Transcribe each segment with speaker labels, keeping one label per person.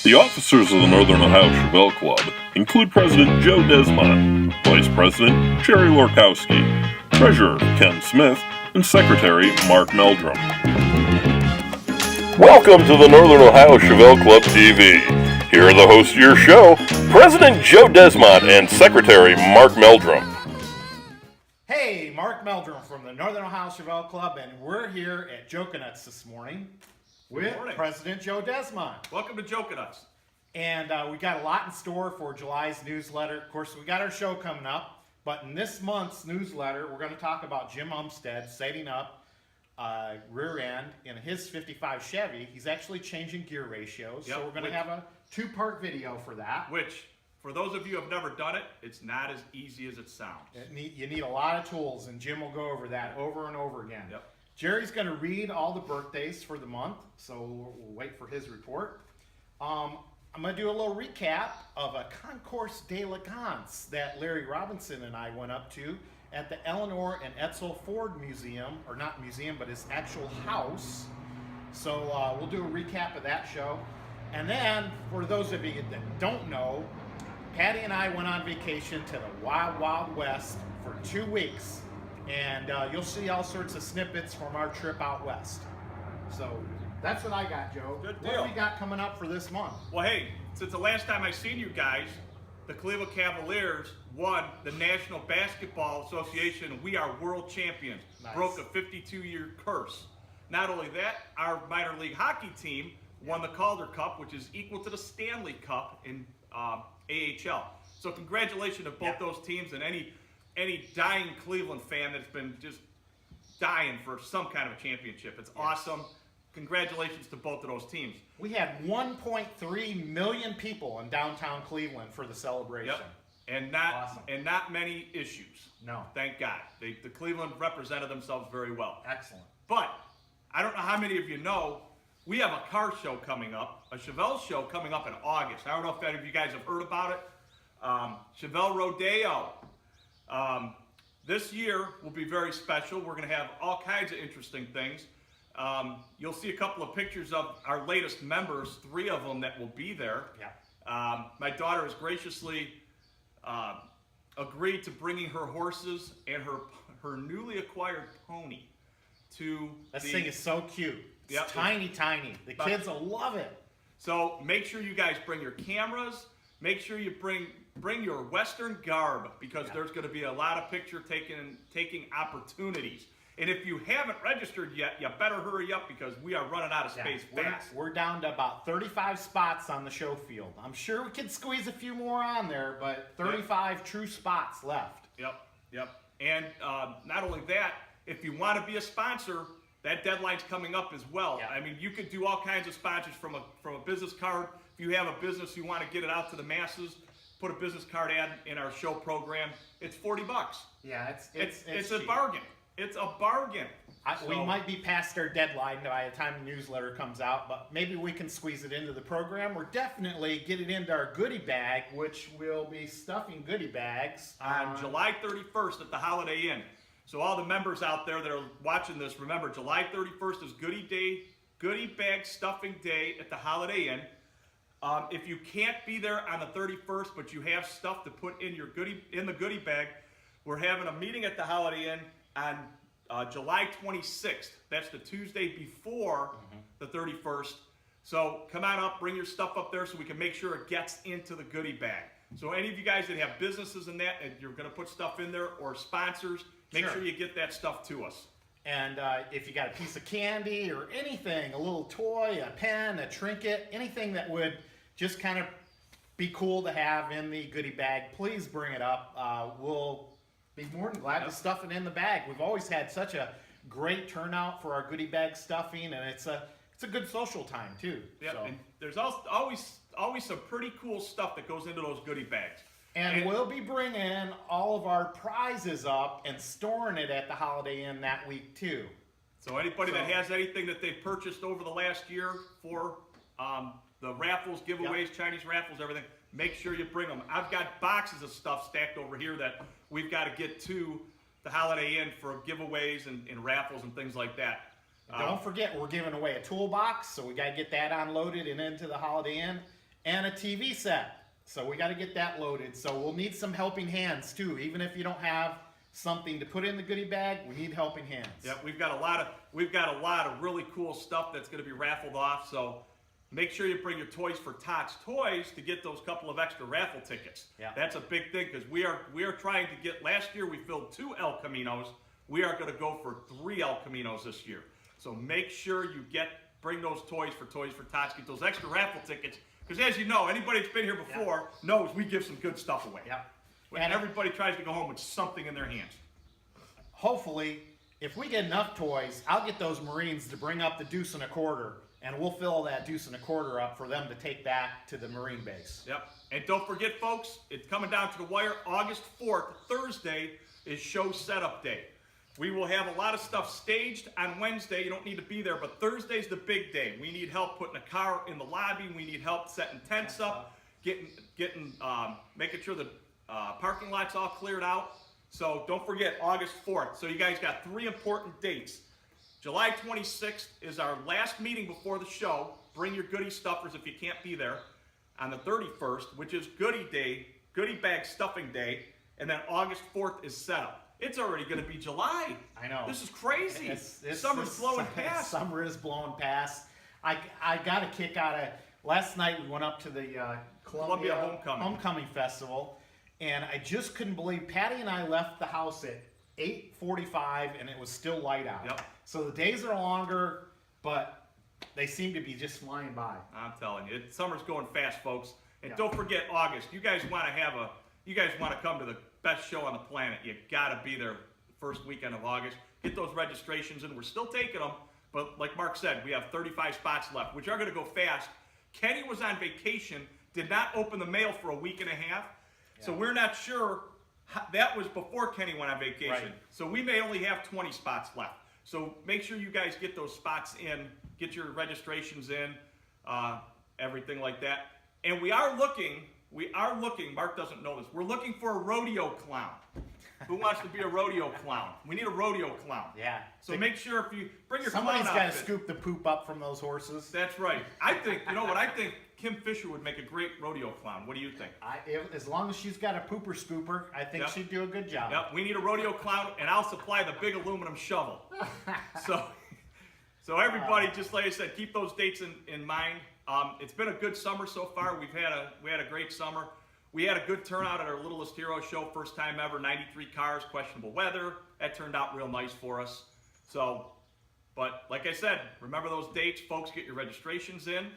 Speaker 1: The officers of the Northern Ohio Chevelle Club include President Joe Desmond, Vice President Jerry Lorkowski, Treasurer Ken Smith, and Secretary Mark Meldrum. Welcome to the Northern Ohio Chevelle Club TV. Here are the hosts of your show, President Joe Desmond and Secretary Mark Meldrum.
Speaker 2: Hey, Mark Meldrum from the Northern Ohio Chevelle Club, and we're here at Jokenuts this morning with President Joe Desmond.
Speaker 3: Welcome to Jokenuts.
Speaker 2: And we got a lot in store for July's newsletter. Of course, we got our show coming up, but in this month's newsletter, we're going to talk about Jim Umstead setting up rear end in his 55 Chevy. He's actually changing gear ratios, so we're going to have a two-part video for that.
Speaker 3: Which, for those of you who have never done it, it's not as easy as it sounds.
Speaker 2: You need a lot of tools, and Jim will go over that over and over again.
Speaker 3: Yep.
Speaker 2: Jerry's going to read all the birthdays for the month, so we'll wait for his report. I'm going to do a little recap of a Concours d'Elegance that Larry Robinson and I went up to at the Eleanor and Edsel Ford Museum, or not museum, but his actual house. So we'll do a recap of that show. And then, for those of you that don't know, Patty and I went on vacation to the Wild Wild West for 2 weeks. And you'll see all sorts of snippets from our trip out west. So that's what I got, Joe.
Speaker 3: Good deal.
Speaker 2: What do we got coming up for this month?
Speaker 3: Well, hey, since the last time I seen you guys, the Cleveland Cavaliers won the National Basketball Association We Are World Champions.
Speaker 2: Nice.
Speaker 3: Broke a 52-year curse. Not only that, our minor league hockey team won the Calder Cup, which is equal to the Stanley Cup in AHL. So congratulations to both those teams and any dying Cleveland fan that's been just dying for some kind of a championship. It's awesome. Congratulations to both of those teams.
Speaker 2: We had 1.3 million people in downtown Cleveland for the celebration.
Speaker 3: Yep. And not many issues.
Speaker 2: No.
Speaker 3: Thank God. The Cleveland represented themselves very well.
Speaker 2: Excellent.
Speaker 3: But I don't know how many of you know, we have a car show coming up, a Chevelle show coming up in August. I don't know if any of you guys have heard about it. Chevelle Rodeo. This year will be very special. We're going to have all kinds of interesting things. You'll see a couple of pictures of our latest members, 3 of them that will be there.
Speaker 2: Yeah.
Speaker 3: My daughter has graciously agreed to bringing her horses and her newly acquired pony to
Speaker 2: This thing is so cute. It's tiny. The kids will love it.
Speaker 3: So make sure you guys bring your cameras. Make sure you bring your Western garb, because there's going to be a lot of picture taking opportunities. And if you haven't registered yet, you better hurry up, because we are running out of space fast.
Speaker 2: We're down to about 35 spots on the show field. I'm sure we could squeeze a few more on there, but 35 true spots left.
Speaker 3: Yep. And not only that, if you want to be a sponsor, that deadline's coming up as well.
Speaker 2: Yeah.
Speaker 3: I mean, you could do all kinds of sponsors from a business card. If you have a business, you want to get it out to the masses, put a business card ad in our show program. It's $40.
Speaker 2: Yeah,
Speaker 3: it's a
Speaker 2: cheap.
Speaker 3: bargain. It's a bargain.
Speaker 2: We might be past our deadline by the time the newsletter comes out, but maybe we can squeeze it into the program, or definitely get it into our goodie bag, which we'll be stuffing goodie bags
Speaker 3: on July 31st at the Holiday Inn. So all the members out there that are watching this, remember, July 31st is goodie bag stuffing day at the Holiday Inn. If you can't be there on the 31st, but you have stuff to put in the goodie bag, we're having a meeting at the Holiday Inn on July 26th. That's the Tuesday before the 31st. So come on up, bring your stuff up there so we can make sure it gets into the goodie bag. So any of you guys that have businesses in that and you're going to put stuff in there, or sponsors, make sure you get that stuff to us.
Speaker 2: And if you got a piece of candy or anything, a little toy, a pen, a trinket, anything that would just kind of be cool to have in the goodie bag, please bring it up. We'll be more than glad to stuff it in the bag. We've always had such a great turnout for our goodie bag stuffing, and it's a good social time too.
Speaker 3: Yeah,
Speaker 2: so.
Speaker 3: and there's always some pretty cool stuff that goes into those goodie bags.
Speaker 2: And we'll be bringing all of our prizes up and storing it at the Holiday Inn that week too.
Speaker 3: So anybody that has anything that they've purchased over the last year for the raffles, giveaways, Chinese raffles, everything, make sure you bring them. I've got boxes of stuff stacked over here that we've got to get to the Holiday Inn for giveaways and raffles and things like that.
Speaker 2: Don't forget, we're giving away a toolbox, so we got to get that unloaded and into the Holiday Inn. and a TV set. So we got to get that loaded. So we'll need some helping hands too. Even if you don't have something to put in the goodie bag, we need helping hands.
Speaker 3: Yep, we've got a lot of really cool stuff that's going to be raffled off. So make sure you bring your Toys for Tots toys to get those couple of extra raffle tickets.
Speaker 2: Yeah.
Speaker 3: That's a big thing because we are trying to get. Last year we filled 2 El Caminos. We are going to go for 3 El Caminos this year. So make sure you bring those Toys for Tots. Get those extra raffle tickets because, as you know, anybody that's been here before knows we give some good stuff away.
Speaker 2: Yep.
Speaker 3: And everybody tries to go home with something in their hands.
Speaker 2: Hopefully, if we get enough toys, I'll get those Marines to bring up the deuce and a quarter, and we'll fill that deuce and a quarter up for them to take back to the Marine base.
Speaker 3: Yep. And don't forget, folks, it's coming down to the wire. August 4th, Thursday, is show setup day. We will have a lot of stuff staged on Wednesday. You don't need to be there, but Thursday's the big day. We need help putting a car in the lobby. We need help setting tents up, making sure the parking lot's all cleared out. So don't forget, August 4th. So you guys got 3 important dates. July 26th is our last meeting before the show. Bring your goodie stuffers if you can't be there. On the 31st, which is goodie day, goodie bag stuffing day. And then August 4th is setup. It's already going to be July.
Speaker 2: I know.
Speaker 3: This is crazy. Summer's blowing past.
Speaker 2: Summer is blowing past. I got a kick out of, last night we went up to the Columbia Homecoming Festival, and I just couldn't believe, Patty and I left the house at 8:45 and it was still light out.
Speaker 3: Yep.
Speaker 2: So the days are longer, but they seem to be just flying by.
Speaker 3: I'm telling you, summer's going fast, folks. And
Speaker 2: Yeah.
Speaker 3: don't forget August. You guys want to come to the best show on the planet. You got to be there the first weekend of August. Get those registrations in. We're still taking them, but like Mark said, we have 35 spots left, which are going to go fast. Kenny was on vacation, did not open the mail for a week and a half, so we're not sure. That was before Kenny went on vacation.
Speaker 2: Right.
Speaker 3: So we may only have 20 spots left. So make sure you guys get those spots in, get your registrations in, everything like that. And we are looking, Mark doesn't know this, we're looking for a rodeo clown. Who wants to be a rodeo clown? We need a rodeo clown.
Speaker 2: Yeah.
Speaker 3: So make sure if you bring your
Speaker 2: Somebody's
Speaker 3: clown
Speaker 2: got to
Speaker 3: outfit.
Speaker 2: scoop the poop up from those horses.
Speaker 3: That's right. I think Kim Fisher would make a great rodeo clown. What do you think?
Speaker 2: As long as she's got a pooper scooper, I think
Speaker 3: Yep.
Speaker 2: she'd do a good job.
Speaker 3: Yep, we need a rodeo clown, and I'll supply the big aluminum shovel. So everybody, just like I said, keep those dates in mind. It's been a good summer so far. We had a great summer. We had a good turnout at our Littlest Hero show, first time ever. 93 cars, questionable weather. That turned out real nice for us. So, but like I said, remember those dates, folks. Get your registrations in.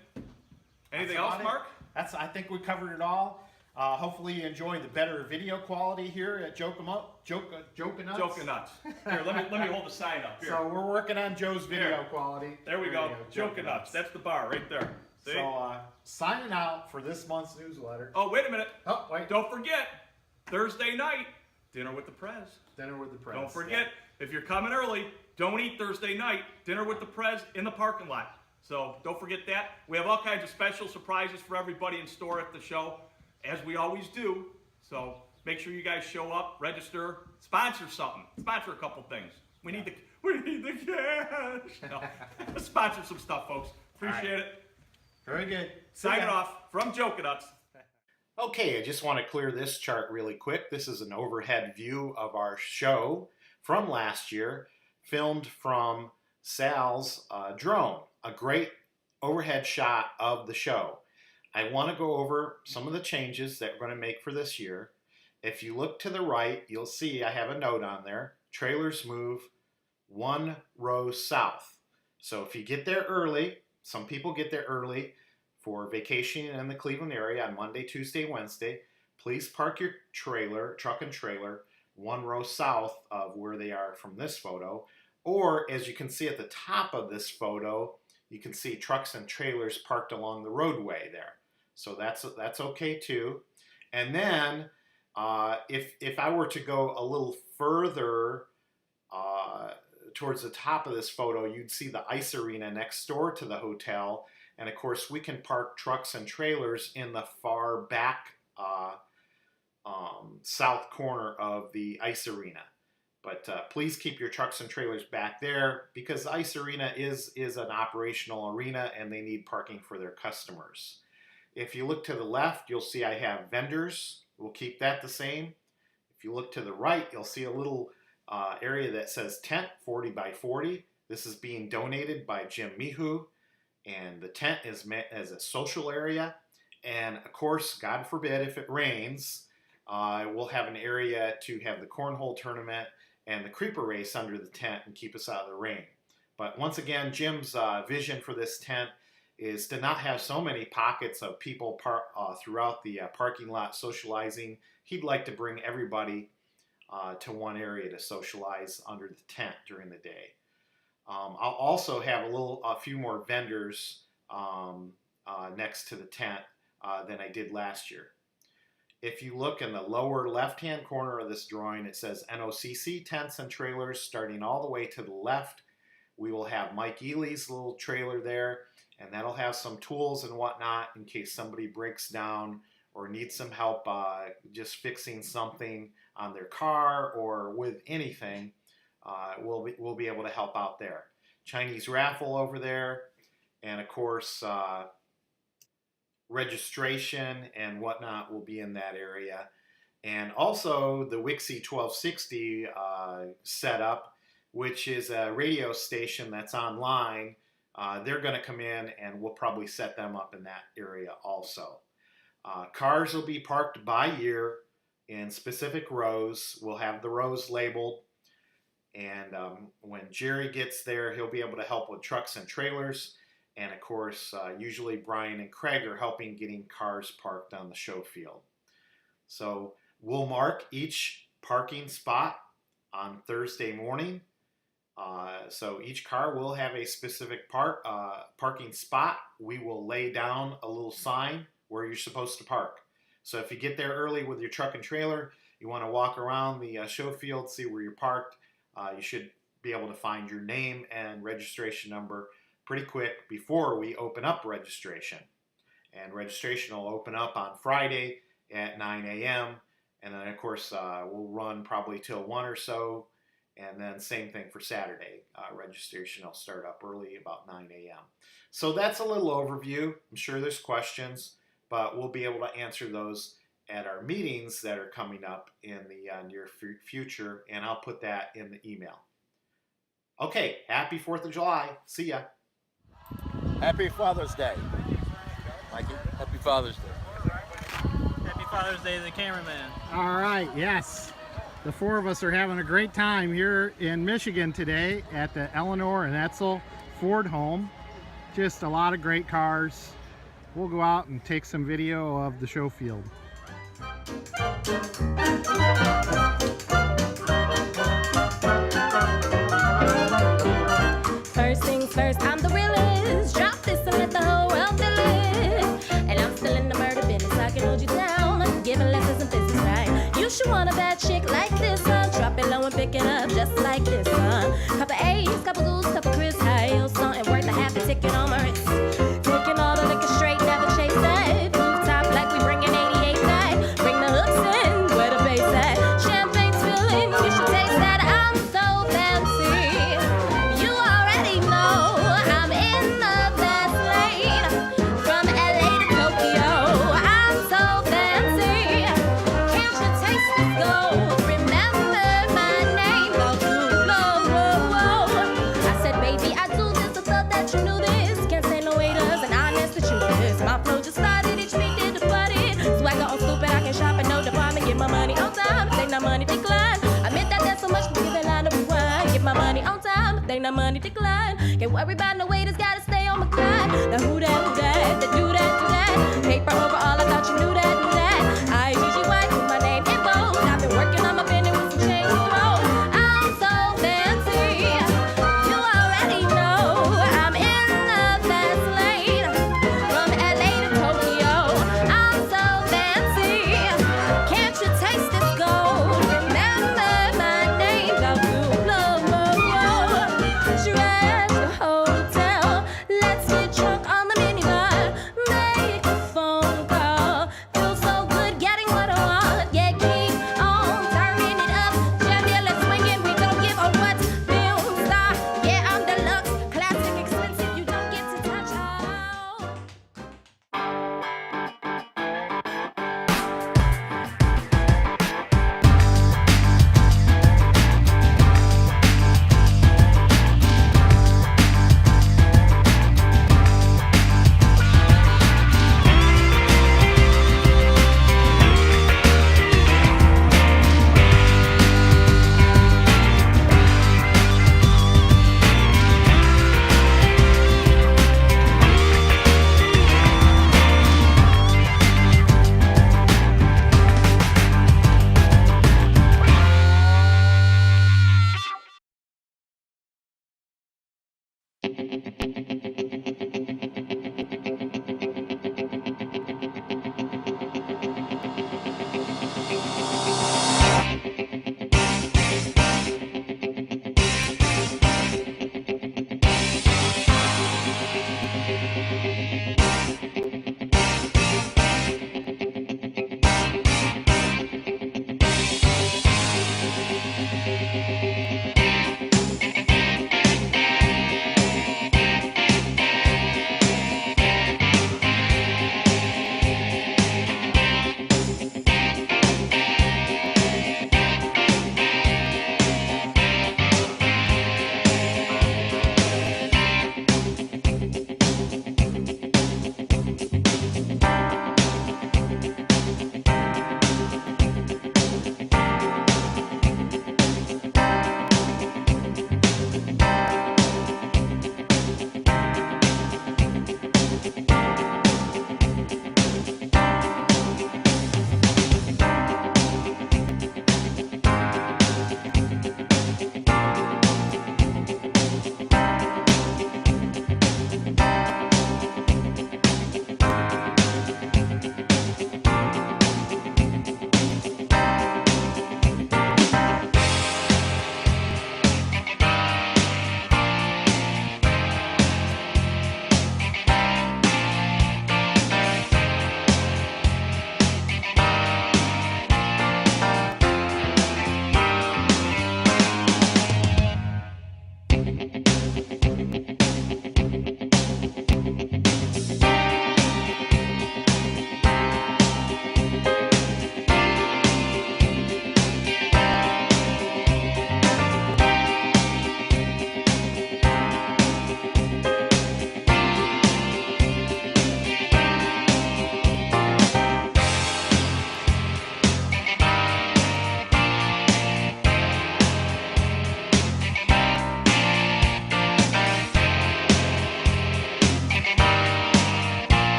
Speaker 3: Anything else, Mark?
Speaker 2: I think we covered it all. Hopefully you enjoy the better video quality here at Jokin' Nuts.
Speaker 3: Joking Nuts. Here, let me hold the sign up. Here.
Speaker 2: So we're working on Joe's video
Speaker 3: Here.
Speaker 2: quality.
Speaker 3: There we go. Joking Nuts. That's the bar right there. See?
Speaker 2: So signing out for this month's newsletter.
Speaker 3: Oh, wait a minute.
Speaker 2: Oh, wait.
Speaker 3: Don't forget, Thursday night, dinner with the Prez.
Speaker 2: Dinner with the Prez.
Speaker 3: Don't forget, if you're coming early, don't eat Thursday night. Dinner with the Prez in the parking lot. So don't forget that. We have all kinds of special surprises for everybody in store at the show, as we always do. So make sure you guys show up, register, sponsor something. Sponsor a couple things. We need the cash. No. Let's sponsor some stuff, folks. Appreciate it.
Speaker 2: Very good.
Speaker 3: Signing off from Jokin' Nuts.
Speaker 2: Okay, I just want to clear this chart really quick. This is an overhead view of our show from last year, filmed from Sal's drone. A great overhead shot of the show. I want to go over some of the changes that we're going to make for this year. If you look to the right, you'll see I have a note on there. Trailers move 1 row south. So if you get there early, some people get there early for vacationing in the Cleveland area on Monday, Tuesday, Wednesday, please park your truck and trailer 1 row south of where they are from this photo. Or as you can see at the top of this photo, you can see trucks and trailers parked along the roadway there. So that's okay too. And then if I were to go a little further towards the top of this photo, you'd see the ice arena next door to the hotel. And of course, we can park trucks and trailers in the far back south corner of the ice arena. But please keep your trucks and trailers back there because the ice arena is an operational arena and they need parking for their customers. If you look to the left, you'll see I have vendors. We'll keep that the same. If you look to the right, you'll see a little area that says tent 40 by 40. This is being donated by Jim Mihu, and the tent is meant as a social area. And of course, God forbid, if it rains, we'll have an area to have the cornhole tournament and the creeper race under the tent and keep us out of the rain. But once again, Jim's vision for this tent is to not have so many pockets of people throughout the parking lot socializing. He'd like to bring everybody to one area to socialize under the tent during the day. I'll also have a few more vendors next to the tent than I did last year. If you look in the lower left-hand corner of this drawing, it says NOCC tents and trailers starting all the way to the left. We will have Mike Ely's little trailer there, and that'll have some tools and whatnot in case somebody breaks down or needs some help just fixing something on their car or with anything. We'll be able to help out there. Chinese raffle over there, and of course registration and whatnot will be in that area. And also the WIXI 1260 setup, which is a radio station that's online. They're going to come in and we'll probably set them up in that area also. Cars will be parked by year in specific rows. We'll have the rows labeled. And when Jerry gets there, he'll be able to help with trucks and trailers. And of course, usually Brian and Craig are helping getting cars parked on the show field. So we'll mark each parking spot on Thursday morning. So each car will have a specific parking spot. We will lay down a little sign where you're supposed to park. So if you get there early with your truck and trailer, you want to walk around the show field, see where you're parked, you should be able to find your name and registration number pretty quick before we open up registration. And registration will open up on Friday at 9 a.m. And then, of course, we'll run probably till 1 or so. And then same thing for Saturday. Registration will start up early, about 9 a.m. So that's a little overview. I'm sure there's questions, but we'll be able to answer those at our meetings that are coming up in the near future. And I'll put that in the email. Okay, happy 4th of July. See ya.
Speaker 4: Happy Father's Day. Mikey?
Speaker 5: Happy Father's Day.
Speaker 6: Happy Father's Day to the cameraman.
Speaker 7: All right, yes. The four of us are having a great time here in Michigan today at the Eleanor and Etzel Ford home. Just a lot of great cars. We'll go out and take some video of the show field.
Speaker 8: First things first, I'm the realest. Drop this and let the whole world feel it. And I'm still in the murder business. I can hold you down. I'm giving lessons in business right. You should want a bad chick like this, huh? Drop it low and pick it up just like this, huh? Couple A's, couple G's, couple Chris Hiles. Something worth a half a ticket on my wrist. Taking all the liquor straight, never chase that. Rooftop like we bringing 88 back. Bring the hooks in, where the bass at. Champagne spilling, you should taste that. I'm so fancy. You already know I'm in the fast lane. From LA to Tokyo, I'm so fancy. Can't you taste this gold? Remember my name, go whoa. I said, baby, I do this. I thought that you knew this. Can't say no haters and honest to you this. My flow just started, each week did the buddy. Swagger on stupid, I can shop at no department. Get my money on time, take no money decline. Admit that there's so much to give a line of rewind. Get my money on time, take no money decline. Can't worry about no waiters, gotta stay on my grind. Now who that, that do that. Paper over all, I thought you knew that. I-G-G-Y, put my name in bold. I've been working on my penny with some change to throw. I'm so fancy, you already know. I'm in the fast lane, from LA to Tokyo. I'm so fancy, can't you taste this gold? Remember my name, go whoa. Trash the hotel, let's get drunk on the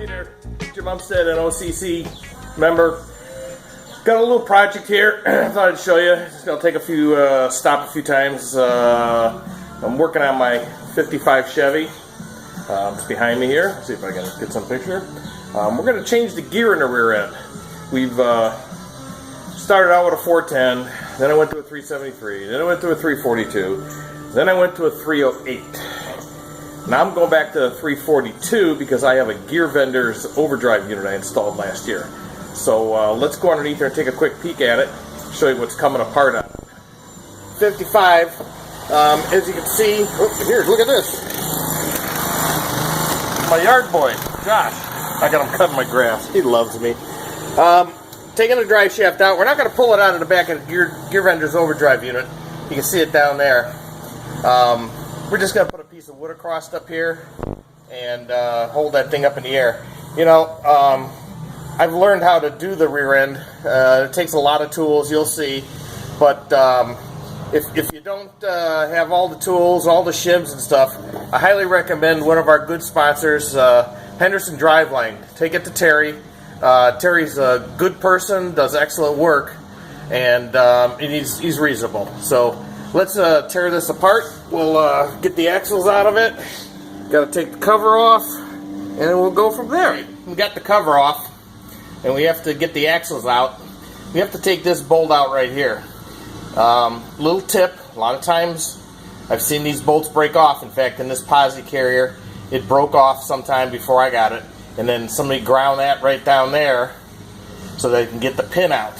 Speaker 5: Hey there, Jim Umstead, an NOCC member. Got a little project here. I thought I'd show you. It's gonna take a few stop a few times. I'm working on my '55 Chevy. It's behind me here. See if I can get some picture. We're gonna change the gear in the rear end. We've started out with a 410, then I went to a 373, then I went to a 342, then I went to a 308. Now I'm going back to 342 because I have a gear vendor's overdrive unit I installed last year. So let's go underneath there and take a quick peek at it, show you what's coming apart on it. 55, as you can see, here, look at this. My yard boy, Josh. I got him cutting my grass. He loves me. Taking the drive shaft out. We're not going to pull it out of the back of the gear vendor's overdrive unit. You can see it down there. We're just going to put a piece of wood across up here and hold that thing up in the air. You know, I've learned how to do the rear end. It takes a lot of tools, you'll see. But if you don't have all the tools, all the shims and stuff, I highly recommend one of our good sponsors, Henderson Driveline. Take it to Terry. Terry's a good person, does excellent work, and he's reasonable. So let's tear this apart. We'll get the axles out of it. Got to take the cover off, and then we'll go from there. We got the cover off, and we have to get the axles out. We have to take this bolt out right here. Little tip, a lot of times I've seen these bolts break off. In fact, in this posi carrier, it broke off sometime before I got it, and then somebody ground that right down there so they can get the pin out.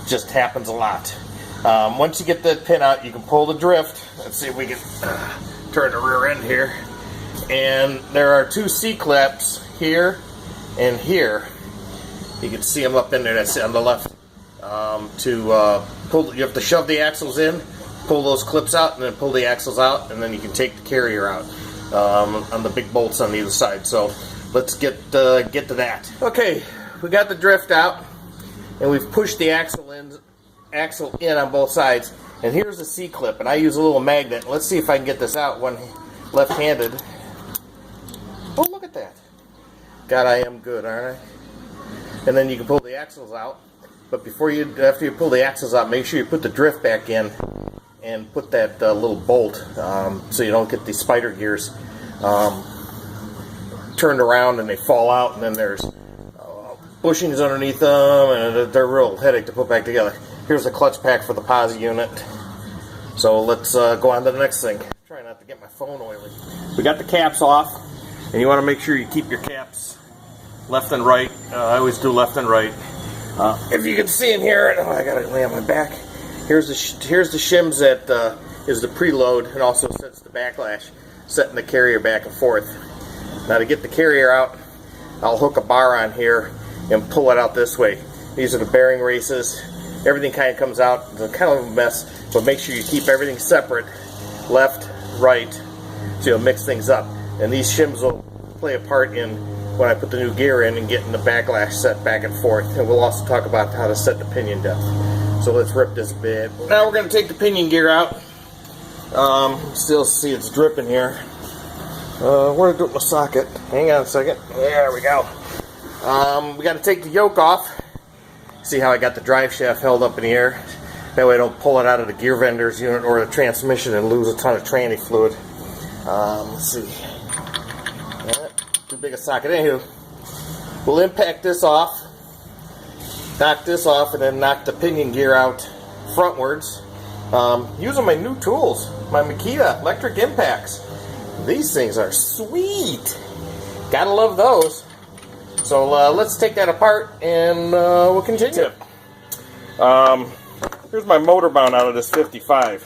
Speaker 5: Just happens a lot. Once you get the pin out, you can pull the drift. Let's see if we can turn the rear end here. And there are two C-clips here and here. You can see them up in there. That's on the left. Pull, you have to shove the axles in, pull those clips out, and then pull the axles out, and then you can take the carrier out on the big bolts on either side. So let's get to that. Okay, we got the drift out, and we've pushed the axle in on both sides. And here's the C-clip, and I use a little magnet. Let's see if I can get this out one left-handed. Oh, look at that. God, I am good, aren't I? And then you can pull the axles out. But after you pull the axles out, make sure you put the drift back in and put that little bolt so you don't get these spider gears turned around and they fall out, and then there's bushings underneath them, and they're a real headache to put back together. Here's the clutch pack for the posi unit. So let's go on to the next thing. Try not to get my phone oily. We got the caps off, and you want to make sure you keep your caps left and right. I always do left and right. If you can see in here, I got it lay on my back. Here's the shims that is the preload, and also sets the backlash, setting the carrier back and forth. Now to get the carrier out, I'll hook a bar on here and pull it out this way. These are the bearing races. Everything kind of comes out. It's kind of a mess, but make sure you keep everything separate, left, right, so you'll mix things up. And these shims will play a part in when I put the new gear in and getting the backlash set back and forth. And we'll also talk about how to set the pinion depth. So let's rip this bit. Now we're going to take the pinion gear out. Still see it's dripping here. Where to do it with my socket? Hang on a second. There we go. We got to take the yoke off. See how I got the drive shaft held up in the air? That way I don't pull it out of the gear vendor's unit or the transmission and lose a ton of tranny fluid. Let's see. Too big a socket. Anywho, we'll impact this off, knock this off, and then knock the pinion gear out frontwards. Using my new tools, my Makita electric impacts. These things are sweet. Gotta love those. So let's take that apart and we'll continue. Here's my motor mount out of this 55.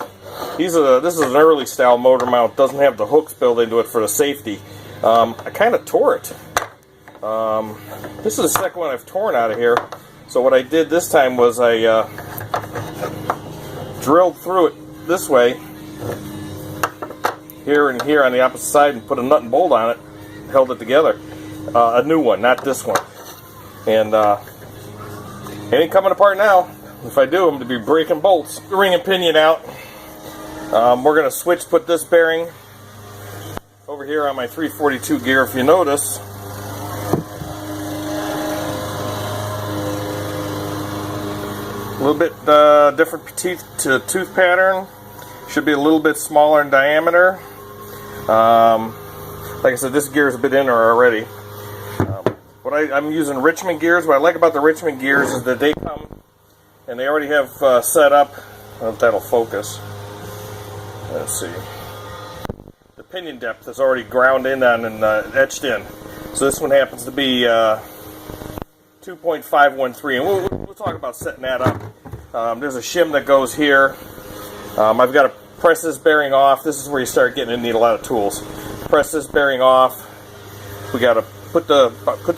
Speaker 5: This is an early style motor mount. Doesn't have the hooks built into it for the safety. I kind of tore it. This is the second one I've torn out of here. So what I did this time was I drilled through it this way, here and here on the opposite side, and put a nut and bolt on it, held it together. A new one, not this one. And it ain't coming apart now. If I do, I'm going to be breaking bolts. The ring and pinion out. We're going to switch, put this bearing over here on my 342 gear, if you notice. A little bit different teeth to tooth pattern. Should be a little bit smaller in diameter. Like I said, this gear is a bit inner already. I'm using Richmond gears. What I like about the Richmond gears is that they come and they already have set up. I don't know if that'll focus. Let's see. The pinion depth is already ground in on and etched in. So this one happens to be 2.513, and we'll talk about setting that up. There's a shim that goes here. I've got to press this bearing off. This is where you start getting to need a lot of tools. Press this bearing off. We got to put the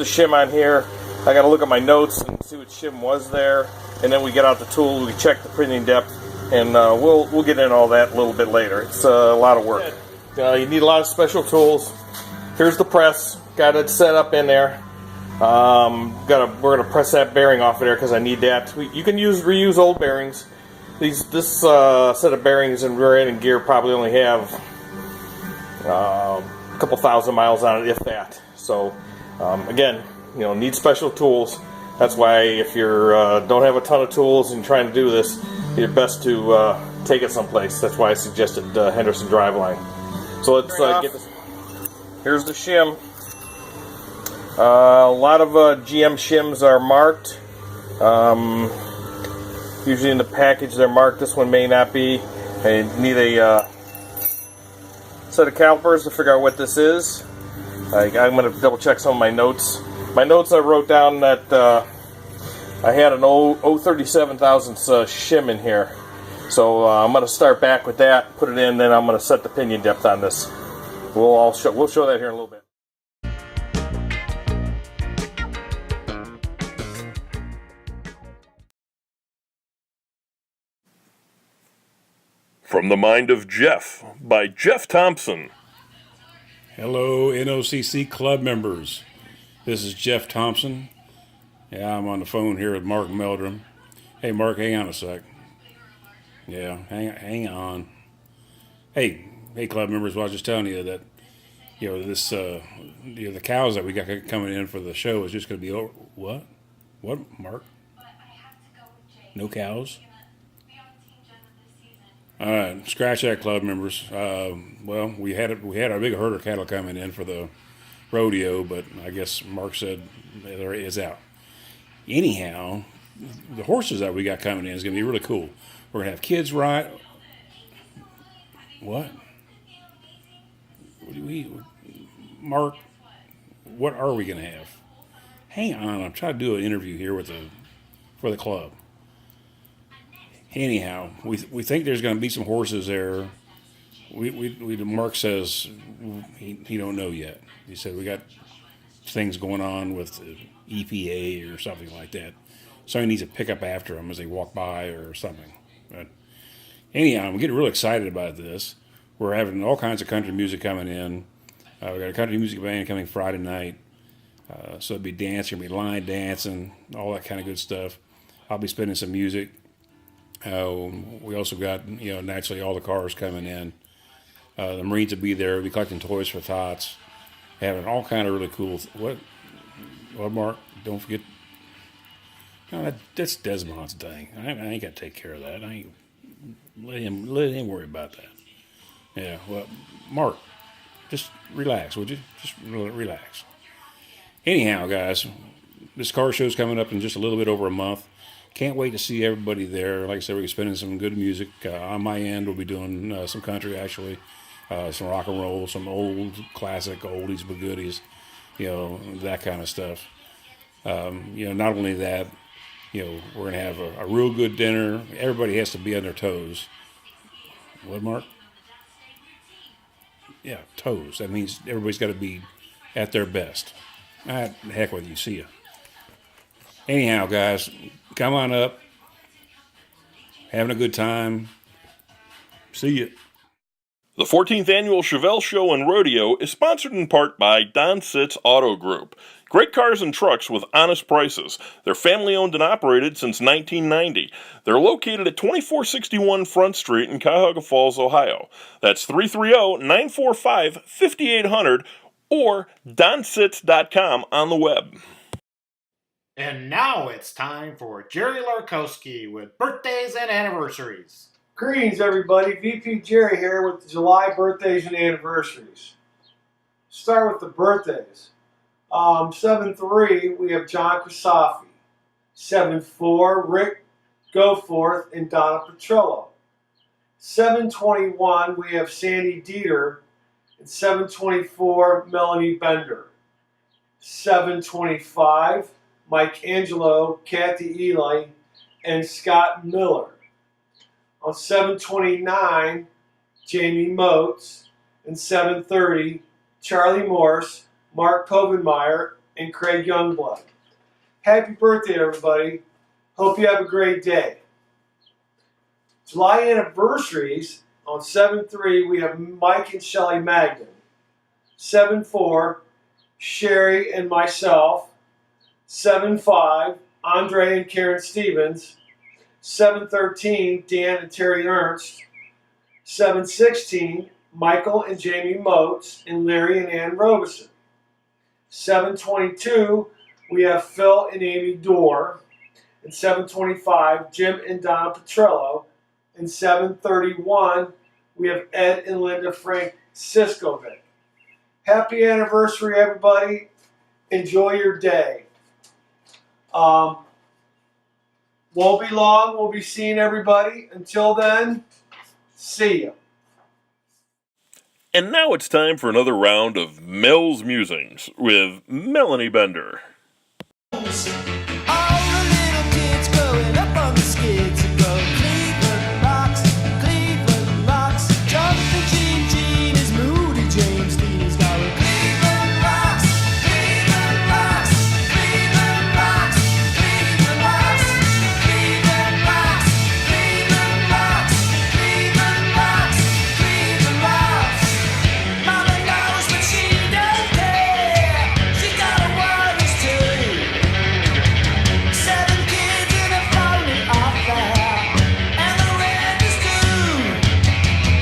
Speaker 5: shim on here. I got to look at my notes and see what shim was there, and then we get out the tool. We check the pinion depth, and we'll get into all that a little bit later. It's a lot of work. You need a lot of special tools. Here's the press. Got it set up in there. We're gonna press that bearing off of there because I need that. You can reuse old bearings. This set of bearings in rear end and gear probably only have a couple thousand miles on it, if that. So again, need special tools. That's why if you don't have a ton of tools and you're trying to do this, it's best to take it someplace. That's why I suggested Henderson Driveline. So let's get this. Here's the shim. A lot of GM shims are marked. Usually in the package they're marked. This one may not be. I need a set of calipers to figure out what this is. I'm going to double check some of my notes. My notes I wrote down that I had an 037 thousandths shim in here. So I'm going to start back with that, put it in, then I'm going to set the pinion depth on this. We'll show that here in a little bit.
Speaker 1: From the Mind of Jeff by Jeff Thompson.
Speaker 9: Hello, NOCC club members. This is Jeff Thompson. Yeah, I'm on the phone here with Mark Meldrum. Hey, Mark, hang on a sec. Yeah, hang on. Hey, club members. Well, I was just telling you that this the cows that we got coming in for the show is just going to be what? What, Mark? No cows? All right, scratch that, club members. Well, we had our big herder cattle coming in for the rodeo, but I guess Mark said there is out. Anyhow, the horses that we got coming in is going to be really cool. We're going to have kids ride. What? Mark, what are we going to have? Hang on, I'm trying to do an interview here for the club. Anyhow, we think there's going to be some horses there. Mark says he don't know yet. He said we got things going on with the EPA or something like that. So he needs to pick up after them as they walk by or something. But anyhow, I'm getting really excited about this. We're having all kinds of country music coming in. We got a country music band coming Friday night. So it'll be dancing, it'll be line dancing, all that kind of good stuff. I'll be spinning some music. We also got, naturally all the cars coming in. The Marines will be there. We'll be collecting toys for tots. Having all kind of really cool. What, Mark? Don't forget. No, that's Desmond's thing. I ain't got to take care of that. I ain't let him worry about that. Yeah. Well, Mark, just relax, would you? Just relax. Anyhow, guys, this car show's coming up in just a little bit over a month. Can't wait to see everybody there. Like I said, we're spinning some good music. On my end, we'll be doing some country, actually, some rock and roll, some old classic oldies but goodies, that kind of stuff. Not only that, we're going to have a real good dinner. Everybody has to be on their toes. What, Mark? Yeah, toes. That means everybody's got to be at their best. The heck with you. See ya. Anyhow, guys, come on up. Having a good time. See ya.
Speaker 1: The 14th Annual Chevelle Show and Rodeo is sponsored in part by Don Sitz Auto Group. Great cars and trucks with honest prices. They're family owned and operated since 1990. They're located at 2461 Front Street in Cuyahoga Falls, Ohio. That's 330-945-5800 or donsitz.com on the web.
Speaker 2: And now it's time for Jerry Larkowski with birthdays and anniversaries.
Speaker 10: Greetings, everybody. VP Jerry here with the July birthdays and anniversaries. Start with the birthdays. 7-3, we have John Crisafi. 7-4, Rick Goforth and Donna Petrillo. 7-21, we have Sandy Dieter. And 7-24, Melanie Bender. 7-25, Mike Angelo, Kathy Ely, and Scott Miller. On 7-29, Jamie Motes. And 7-30, Charlie Morse, Mark Povenmire, and Craig Youngblood. Happy birthday, everybody. Hope you have a great day. July anniversaries, on 7-3, we have Mike and Shelley Magden. 7-4, Sherry and myself. 7-5, Andre and Karen Stevens. 7-13, Dan and Terry Ernst. 7-16, Michael and Jamie Motes, and Larry and Ann Robeson. 7-22, we have Phil and Amy Dorr. And 7-25, Jim and Donna Petrillo. And 7-31, we have Ed and Linda Franciscovic. Happy anniversary, everybody. Enjoy your day. Won't be long. We'll be seeing everybody. Until then, see ya.
Speaker 1: And now it's time for another round of Mel's Musings with Melanie Bender.
Speaker 11: All the little kids growing up on the skids and go Cleveland rocks, jumping Gene is Moody James Dean is going Cleveland rocks, Cleveland rocks, Cleveland rocks, Cleveland rocks, Cleveland rocks, Cleveland rocks, Cleveland rocks, Cleveland rocks. Mama knows but she don't care. She got a wireless too. 7 kids in a phony affair, and the rent is due.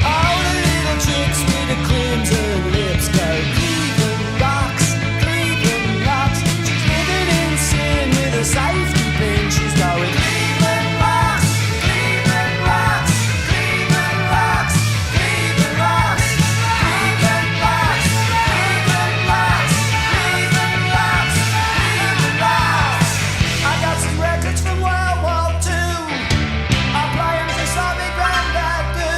Speaker 11: All the little chicks with the crimson lips go Cleveland rocks, Cleveland rocks. She's living in sin with a safety pin. She's going Cleveland rocks, Cleveland rocks, Cleveland rocks, Cleveland rocks, Cleveland rocks, Cleveland rocks, Cleveland rocks, Cleveland rocks. I got some records from World War II. I play 'em just like my granddad do.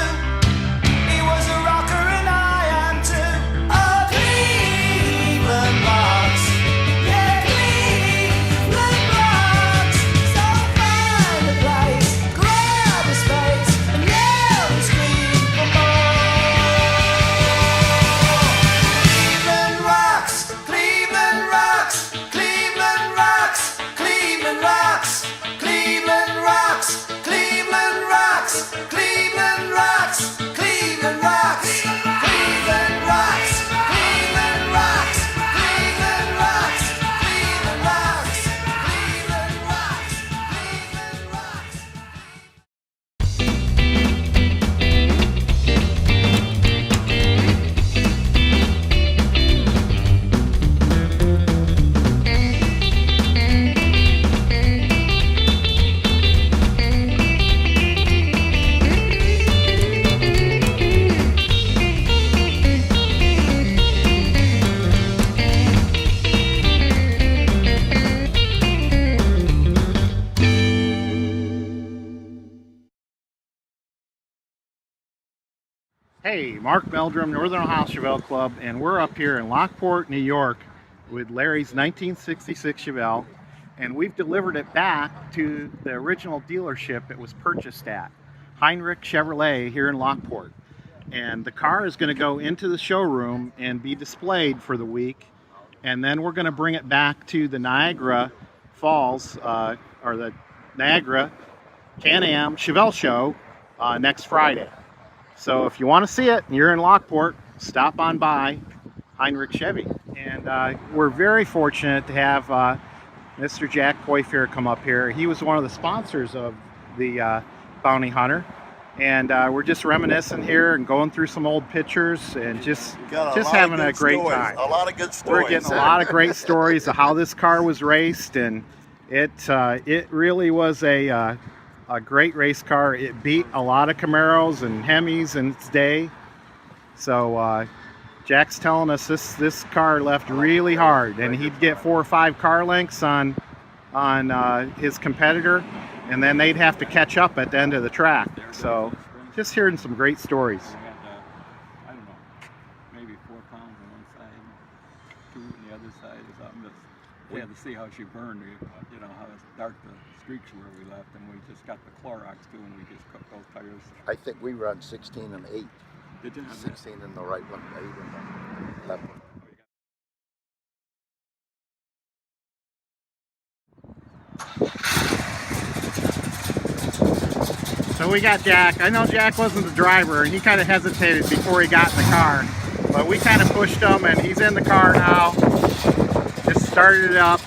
Speaker 11: He was a rocker and I am too. Oh, Cleveland rocks. Yeah, Cleveland rocks. So find a place, grab a space, and yell and scream for more. Cleveland rocks, Cleveland rocks, Cleveland rocks, Cleveland rocks, Cleveland rocks, Cleveland rocks, Cleveland rocks, Cleveland rocks, Cleveland rocks, Cleveland rocks, Cleveland rocks, Cleveland rocks, Cleveland rocks, Cleveland rocks.
Speaker 7: Hey, Mark Meldrum, Northern Ohio Chevelle Club, and we're up here in Lockport, New York with Larry's 1966 Chevelle, and we've delivered it back to the original dealership it was purchased at, Heinrich Chevrolet here in Lockport. And the car is going to go into the showroom and be displayed for the week, and then we're going to bring it back to the Niagara Falls, or the Niagara Can-Am Chevelle Show next Friday. So if you want to see it and you're in Lockport, stop on by Heinrich Chevy. And we're very fortunate to have Mr. Jack Poyfair come up here. He was one of the sponsors of the Bounty Hunter. And we're just reminiscing here and going through some old pictures and just having a great time.
Speaker 4: A lot of good stories.
Speaker 7: We're getting a lot of great stories of how this car was raced, and it really was a great race car. It beat a lot of Camaros and Hemis in its day. So Jack's telling us this car left really hard, and he'd get 4 or 5 car lengths on his competitor, and then they'd have to catch up at the end of the track. So just hearing some great stories.
Speaker 12: I don't know, maybe 4 pounds on one side, 2 on the other side or something. We had to see how she burned, you know, how dark the streaks were we left, and we just got the Clorox too, and we just cooked those tires.
Speaker 4: I think we run 16 and 8.
Speaker 12: Did you have
Speaker 4: 16 in the right one, 8 in the left one.
Speaker 7: So we got Jack. I know Jack wasn't the driver, and he kind of hesitated before he got in the car, but we kind of pushed him, and he's in the car now. Just started it up.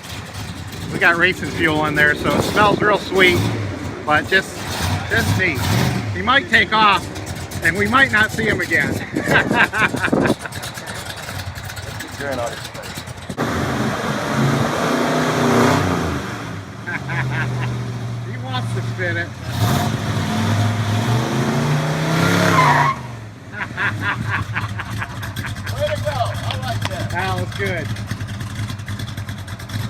Speaker 7: We got racing fuel in there, so it smells real sweet, but just neat. He might take off, and we might not see him again. He wants to spin it.
Speaker 4: Way to go! I like that.
Speaker 7: That was good.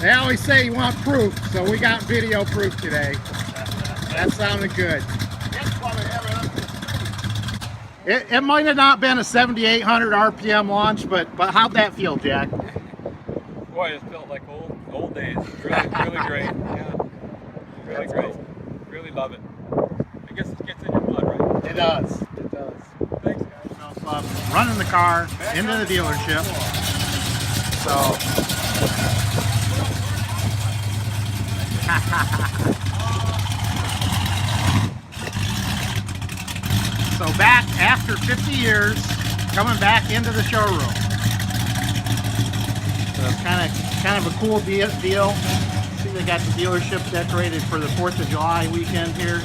Speaker 7: They always say you want proof, so we got video proof today. That sounded good. It might have not been a 7,800 RPM launch, but how'd that feel, Jack?
Speaker 12: Boy, it felt like old days. Really great. Yeah, really great. Really love it. I guess it gets in your blood, right?
Speaker 7: It does. It does.
Speaker 12: Thanks, guys.
Speaker 7: Running the car into the dealership. So back after 50 years, coming back into the showroom. So it's kind of a cool deal. See, they got the dealership decorated for the 4th of July weekend here.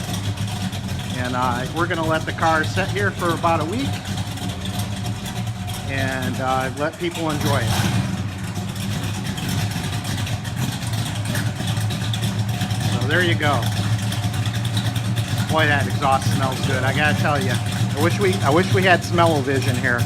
Speaker 7: And we're going to let the car sit here for about a week and let people enjoy it. So there you go. Boy, that exhaust smells good. I gotta tell you, I wish we had smell-o-vision here.